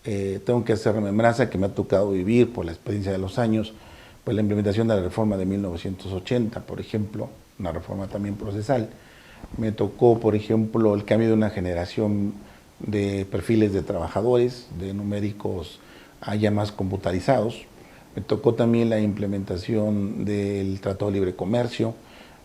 tengo que hacer remembranza que me ha tocado vivir por la experiencia de los años, pues la implementación de la reforma de 1980, por ejemplo, una reforma también procesal. Me tocó, por ejemplo, el cambio de una generación de perfiles de trabajadores, de numéricos a ya más computarizados. Me tocó también la implementación del Tratado de Libre Comercio.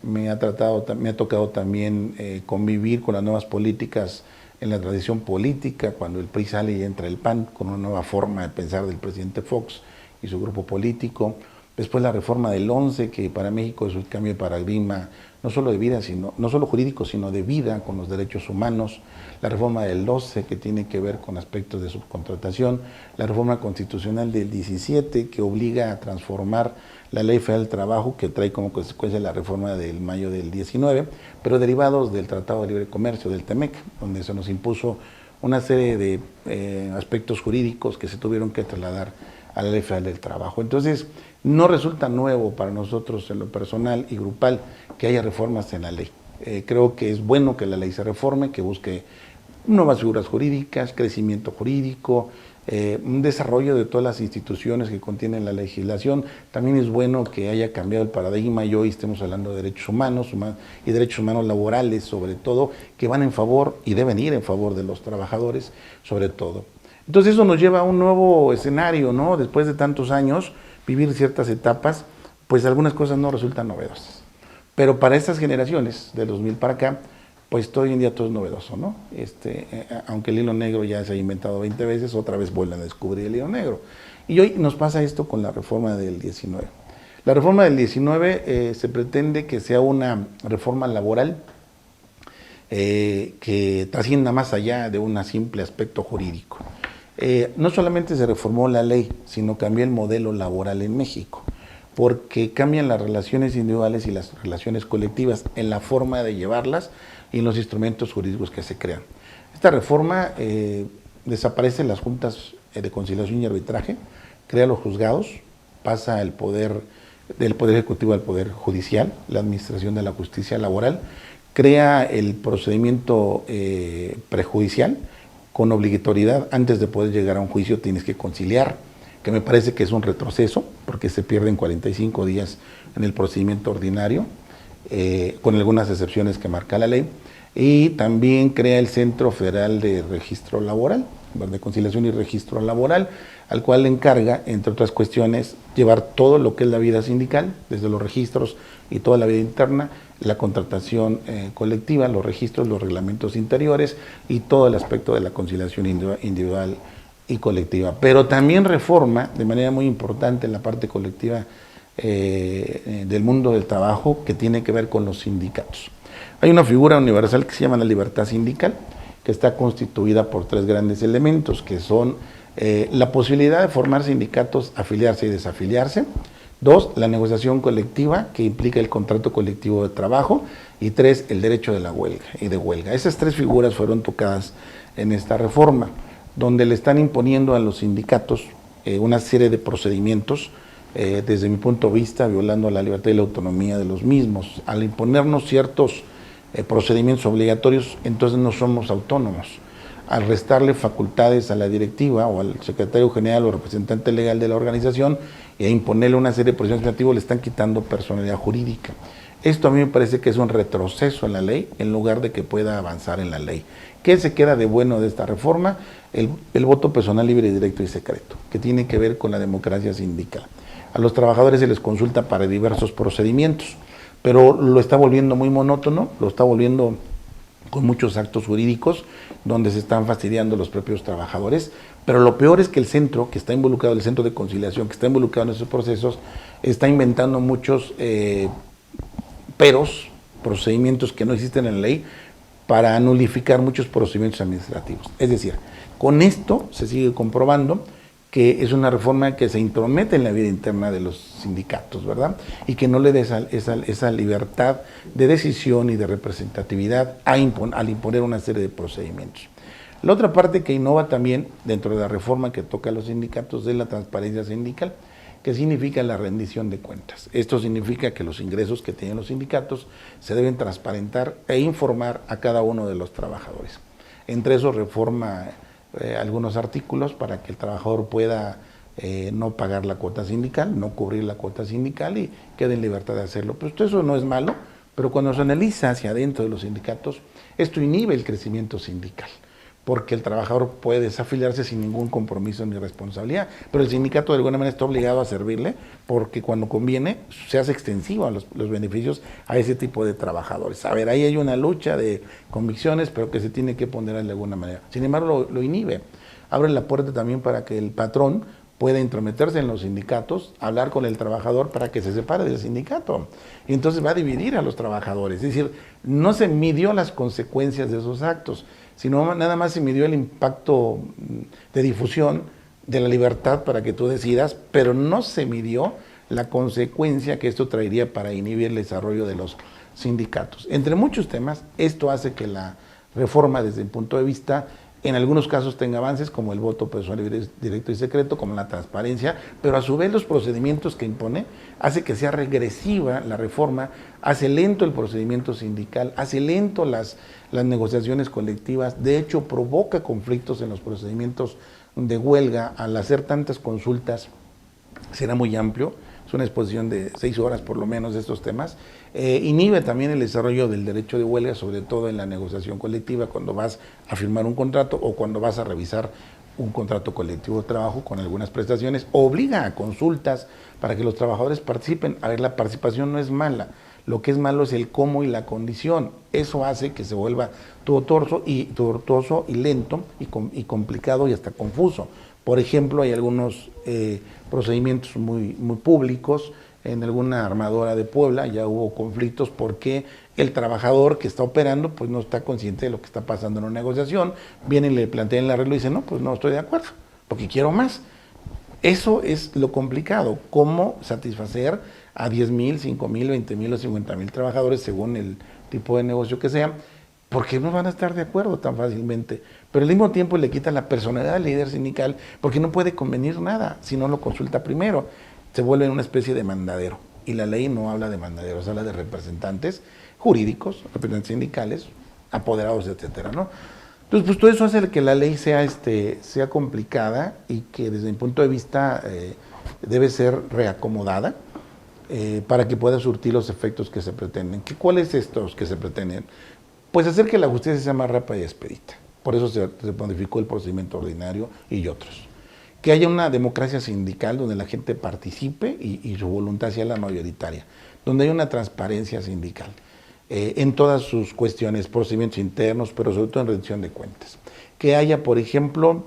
Me ha tocado también convivir con las nuevas políticas en la tradición política, cuando el PRI sale y entra el PAN con una nueva forma de pensar del presidente Fox y su grupo político. Después la reforma del 11, que para México es un cambio de paradigma, no solo de vida, no solo jurídico, sino de vida con los derechos humanos. La reforma del 12, que tiene que ver con aspectos de subcontratación. La reforma constitucional del 17, que obliga a transformar la Ley Federal del Trabajo, que trae como consecuencia la reforma del mayo del 19, pero derivados del Tratado de Libre Comercio, del TEMEC, donde se nos impuso una serie de aspectos jurídicos que se tuvieron que trasladar a la Ley Federal del Trabajo. Entonces, no resulta nuevo para nosotros en lo personal y grupal que haya reformas en la ley. Creo que es bueno que la ley se reforme, que busque nuevas figuras jurídicas, crecimiento jurídico, un desarrollo de todas las instituciones que contienen la legislación. También es bueno que haya cambiado el paradigma y hoy estemos hablando de derechos humanos y derechos humanos laborales, sobre todo, que van en favor y deben ir en favor de los trabajadores, sobre todo. Entonces eso nos lleva a un nuevo escenario, ¿no? Después de tantos años, vivir ciertas etapas, pues algunas cosas no resultan novedosas. Pero para estas generaciones, de 2000 para acá, pues hoy en día todo es novedoso, ¿no? Aunque el hilo negro ya se ha inventado 20 veces, otra vez vuelven a descubrir el hilo negro. Y hoy nos pasa esto con la reforma del 19. La reforma del 19 se pretende que sea una reforma laboral que trascienda más allá de un simple aspecto jurídico. No solamente se reformó la ley, sino cambió el modelo laboral en México, porque cambian las relaciones individuales y las relaciones colectivas en la forma de llevarlas y en los instrumentos jurídicos que se crean. Esta reforma desaparece las juntas de conciliación y arbitraje, crea los juzgados, pasa el poder del Poder Ejecutivo al Poder Judicial, la administración de la justicia laboral, crea el procedimiento prejudicial con obligatoriedad. Antes de poder llegar a un juicio tienes que conciliar, que me parece que es un retroceso, porque se pierden 45 días en el procedimiento ordinario, con algunas excepciones que marca la ley, y también crea el Centro Federal de Registro Laboral, de Conciliación y Registro Laboral, al cual le encarga, entre otras cuestiones, llevar todo lo que es la vida sindical, desde los registros y toda la vida interna, la contratación colectiva, los registros, los reglamentos interiores y todo el aspecto de la conciliación individual y colectiva. Pero también reforma de manera muy importante en la parte colectiva del mundo del trabajo, que tiene que ver con los sindicatos. Hay una figura universal que se llama la libertad sindical, que está constituida por tres grandes elementos, que son la posibilidad de formar sindicatos, afiliarse y desafiliarse. Dos, la negociación colectiva, que implica el contrato colectivo de trabajo. Y tres, el derecho de la huelga y de huelga. Esas tres figuras fueron tocadas en esta reforma, donde le están imponiendo a los sindicatos una serie de procedimientos, desde mi punto de vista, violando la libertad y la autonomía de los mismos. Al imponernos ciertos procedimientos obligatorios, entonces no somos autónomos. Al restarle facultades a la directiva o al secretario general o representante legal de la organización y a imponerle una serie de procedimientos administrativos, le están quitando personalidad jurídica. Esto a mí me parece que es un retroceso en la ley, en lugar de que pueda avanzar en la ley. ¿Qué se queda de bueno de esta reforma? El voto personal libre, directo y secreto, que tiene que ver con la democracia sindical. A los trabajadores se les consulta para diversos procedimientos, pero lo está volviendo muy monótono, lo está volviendo con muchos actos jurídicos donde se están fastidiando los propios trabajadores. Pero lo peor es que el centro, que está involucrado, el centro de conciliación, que está involucrado en esos procesos, está inventando muchos peros, procedimientos que no existen en la ley, para nulificar muchos procedimientos administrativos. Es decir, con esto se sigue comprobando que es una reforma que se intromete en la vida interna de los sindicatos, ¿verdad? Y que no le dé esa libertad de decisión y de representatividad al imponer una serie de procedimientos. La otra parte que innova también dentro de la reforma que toca a los sindicatos es la transparencia sindical, que significa la rendición de cuentas. Esto significa que los ingresos que tienen los sindicatos se deben transparentar e informar a cada uno de los trabajadores. Entre eso, reforma algunos artículos para que el trabajador pueda no pagar la cuota sindical, no cubrir la cuota sindical y quede en libertad de hacerlo. Pues eso no es malo, pero cuando se analiza hacia adentro de los sindicatos, esto inhibe el crecimiento sindical, porque el trabajador puede desafiliarse sin ningún compromiso ni responsabilidad, pero el sindicato de alguna manera está obligado a servirle, porque cuando conviene se hace extensivo a los beneficios a ese tipo de trabajadores. A ver, ahí hay una lucha de convicciones, pero que se tiene que ponderar de alguna manera. Sin embargo, lo inhibe. Abre la puerta también para que el patrón puede intrometerse en los sindicatos, hablar con el trabajador para que se separe del sindicato. Y entonces va a dividir a los trabajadores. Es decir, no se midió las consecuencias de esos actos, sino nada más se midió el impacto de difusión de la libertad para que tú decidas, pero no se midió la consecuencia que esto traería para inhibir el desarrollo de los sindicatos. Entre muchos temas, esto hace que la reforma, desde mi punto de vista, en algunos casos tenga avances como el voto personal directo y secreto, como la transparencia, pero a su vez los procedimientos que impone hace que sea regresiva la reforma, hace lento el procedimiento sindical, hace lento las negociaciones colectivas, de hecho provoca conflictos en los procedimientos de huelga al hacer tantas consultas. Será muy amplio, es una exposición de 6 horas por lo menos de estos temas. Inhibe también el desarrollo del derecho de huelga, sobre todo en la negociación colectiva, cuando vas a firmar un contrato o cuando vas a revisar un contrato colectivo de trabajo con algunas prestaciones. Obliga a consultas para que los trabajadores participen. A ver, la participación no es mala, lo que es malo es el cómo y la condición. Eso hace que se vuelva tortuoso y lento y complicado y hasta confuso. Por ejemplo, hay algunos procedimientos muy públicos. En alguna armadora de Puebla ya hubo conflictos porque el trabajador que está operando pues no está consciente de lo que está pasando en una negociación, viene y le plantean el arreglo y dice, no, pues no estoy de acuerdo, porque quiero más. Eso es lo complicado, cómo satisfacer a 10,000, 5,000, 20,000 o 50,000 trabajadores según el tipo de negocio que sea, porque no van a estar de acuerdo tan fácilmente, pero al mismo tiempo le quita la personalidad del líder sindical porque no puede convenir nada si no lo consulta primero. Se vuelve una especie de mandadero, y la ley no habla de mandaderos, habla de representantes jurídicos, representantes sindicales, apoderados, etcétera, ¿no? Entonces, pues todo eso hace que la ley sea complicada y que desde mi punto de vista debe ser reacomodada para que pueda surtir los efectos que se pretenden. ¿Cuáles estos que se pretenden? Pues hacer que la justicia sea más rápida y expedita. Por eso se modificó el procedimiento ordinario y otros. Que haya una democracia sindical donde la gente participe y su voluntad sea la mayoritaria, donde haya una transparencia sindical en todas sus cuestiones, procedimientos internos, pero sobre todo en rendición de cuentas. Que haya, por ejemplo,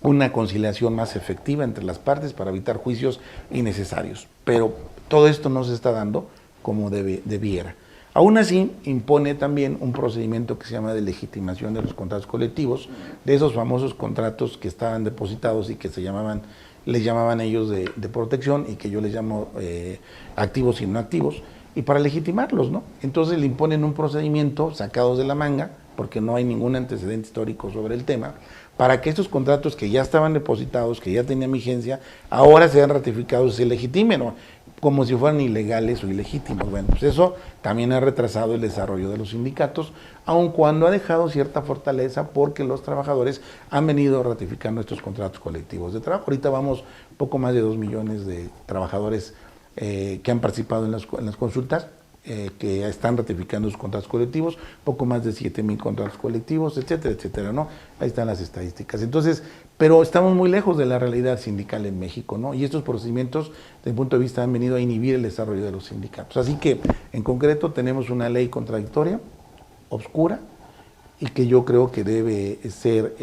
una conciliación más efectiva entre las partes para evitar juicios innecesarios. Pero todo esto no se está dando como debiera. Aún así, impone también un procedimiento que se llama de legitimación de los contratos colectivos, de esos famosos contratos que estaban depositados y que les llamaban ellos de protección y que yo les llamo activos y no activos, y para legitimarlos, ¿no? Entonces le imponen un procedimiento sacados de la manga, porque no hay ningún antecedente histórico sobre el tema, para que estos contratos que ya estaban depositados, que ya tenían vigencia, ahora sean ratificados y se legitimen, ¿no? Como si fueran ilegales o ilegítimos. Bueno, pues eso también ha retrasado el desarrollo de los sindicatos, aun cuando ha dejado cierta fortaleza porque los trabajadores han venido ratificando estos contratos colectivos de trabajo. Ahorita vamos poco más de 2 millones de trabajadores que han participado en las consultas, que están ratificando sus contratos colectivos, poco más de 7,000 contratos colectivos, etcétera, etcétera, ¿no? Ahí están las estadísticas. Entonces, pero estamos muy lejos de la realidad sindical en México, ¿no? Y estos procedimientos, desde mi punto de vista, han venido a inhibir el desarrollo de los sindicatos. Así que, en concreto, tenemos una ley contradictoria, obscura, y que yo creo que debe ser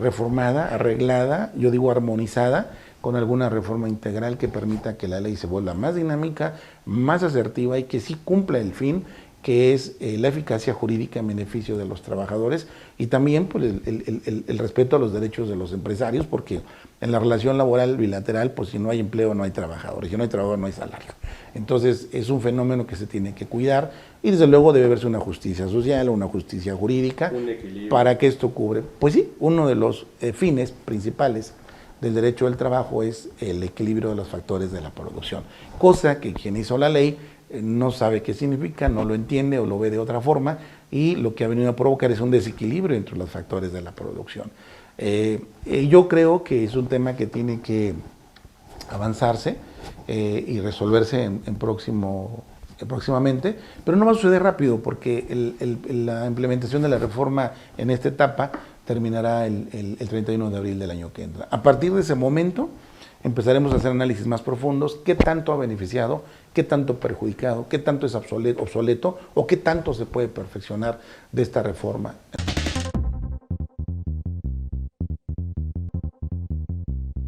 reformada, arreglada, yo digo armonizada, con alguna reforma integral que permita que la ley se vuelva más dinámica, más asertiva y que sí cumpla el fin, que es la eficacia jurídica en beneficio de los trabajadores y también pues, el respeto a los derechos de los empresarios, porque en la relación laboral bilateral, pues si no hay empleo no hay trabajadores, si no hay trabajador no hay salario. Entonces es un fenómeno que se tiene que cuidar y desde luego debe verse una justicia social o una justicia jurídica para que esto cubre. Pues sí, uno de los fines principales del derecho del trabajo es el equilibrio de los factores de la producción, cosa que quien hizo la ley no sabe qué significa, no lo entiende o lo ve de otra forma, y lo que ha venido a provocar es un desequilibrio entre los factores de la producción. Yo creo que es un tema que tiene que avanzarse y resolverse próximamente, pero no va a suceder rápido porque la implementación de la reforma en esta etapa terminará el 31 de abril del año que entra. A partir de ese momento empezaremos a hacer análisis más profundos, qué tanto ha beneficiado, qué tanto ha perjudicado, qué tanto es obsoleto o qué tanto se puede perfeccionar de esta reforma.